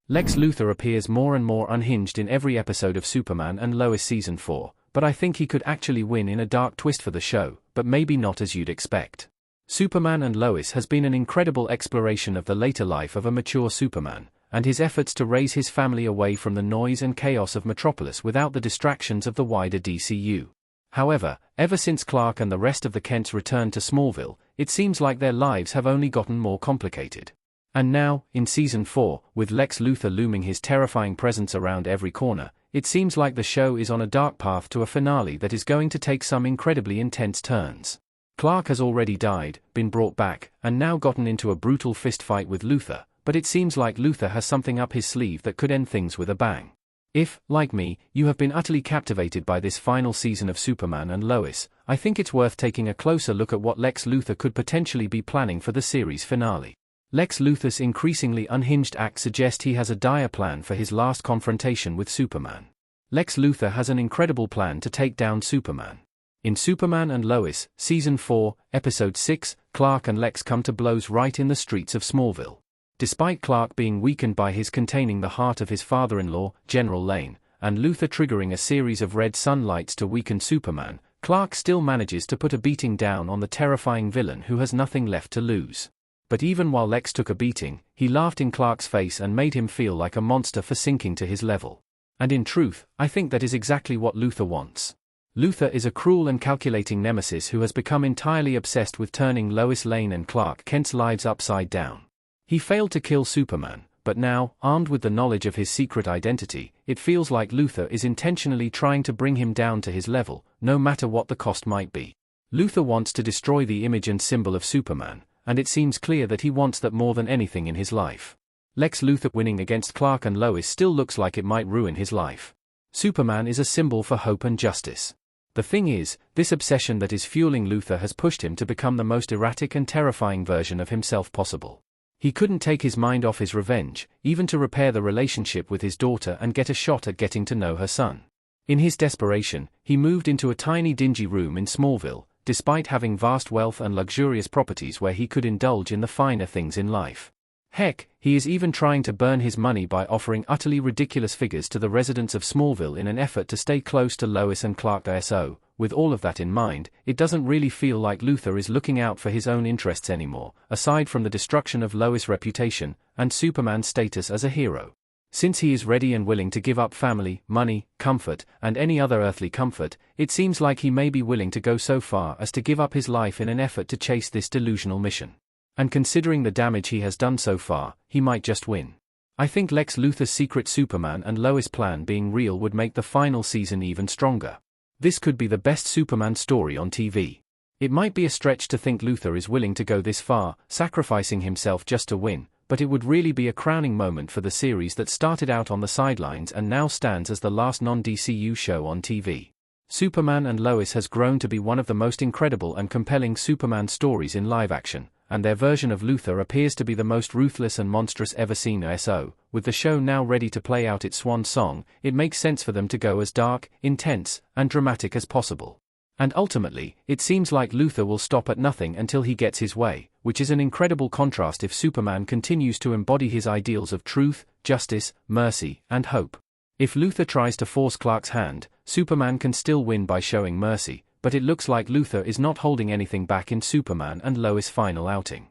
Lex Luthor appears more and more unhinged in every episode of Superman and Lois Season 4, but I think he could actually win in a dark twist for the show, but maybe not as you'd expect. Superman and Lois has been an incredible exploration of the later life of a mature Superman, and his efforts to raise his family away from the noise and chaos of Metropolis without the distractions of the wider DCU. However, ever since Clark and the rest of the Kents returned to Smallville, it seems like their lives have only gotten more complicated. And now, in Season 4, with Lex Luthor looming his terrifying presence around every corner, it seems like the show is on a dark path to a finale that is going to take some incredibly intense turns. Clark has already died, been brought back, and now gotten into a brutal fistfight with Luthor, but it seems like Luthor has something up his sleeve that could end things with a bang. If, like me, you have been utterly captivated by this final season of Superman and Lois, I think it's worth taking a closer look at what Lex Luthor could potentially be planning for the series finale. Lex Luthor's increasingly unhinged act suggests he has a dire plan for his last confrontation with Superman. Lex Luthor has an incredible plan to take down Superman. In Superman and Lois, Season 4, Episode 6, Clark and Lex come to blows right in the streets of Smallville. Despite Clark being weakened by his containing the heart of his father-in-law, General Lane, and Luthor triggering a series of red sunlights to weaken Superman, Clark still manages to put a beating down on the terrifying villain who has nothing left to lose. But even while Lex took a beating, he laughed in Clark's face and made him feel like a monster for sinking to his level. And in truth, I think that is exactly what Luthor wants. Luthor is a cruel and calculating nemesis who has become entirely obsessed with turning Lois Lane and Clark Kent's lives upside down. He failed to kill Superman, but now, armed with the knowledge of his secret identity, it feels like Luthor is intentionally trying to bring him down to his level, no matter what the cost might be. Luthor wants to destroy the image and symbol of Superman, and it seems clear that he wants that more than anything in his life. Lex Luthor winning against Clark and Lois still looks like it might ruin his life. Superman is a symbol for hope and justice. The thing is, this obsession that is fueling Luthor has pushed him to become the most erratic and terrifying version of himself possible. He couldn't take his mind off his revenge, even to repair the relationship with his daughter and get a shot at getting to know her son. In his desperation, he moved into a tiny dingy room in Smallville, despite having vast wealth and luxurious properties where he could indulge in the finer things in life. Heck, he is even trying to burn his money by offering utterly ridiculous figures to the residents of Smallville in an effort to stay close to Lois and Clark. So, with all of that in mind, it doesn't really feel like Luthor is looking out for his own interests anymore, aside from the destruction of Lois' reputation and Superman's status as a hero. Since he is ready and willing to give up family, money, comfort, and any other earthly comfort, it seems like he may be willing to go so far as to give up his life in an effort to chase this delusional mission. And considering the damage he has done so far, he might just win. I think Lex Luthor's secret Superman and Lois plan being real would make the final season even stronger. This could be the best Superman story on TV. It might be a stretch to think Luthor is willing to go this far, sacrificing himself just to win, but it would really be a crowning moment for the series that started out on the sidelines and now stands as the last non-DCU show on TV. Superman and Lois has grown to be one of the most incredible and compelling Superman stories in live action, and their version of Luthor appears to be the most ruthless and monstrous ever seen. So, with the show now ready to play out its swan song, it makes sense for them to go as dark, intense, and dramatic as possible. And ultimately, it seems like Luthor will stop at nothing until he gets his way, which is an incredible contrast if Superman continues to embody his ideals of truth, justice, mercy, and hope. If Luthor tries to force Clark's hand, Superman can still win by showing mercy, but it looks like Luthor is not holding anything back in Superman and Lois' final outing.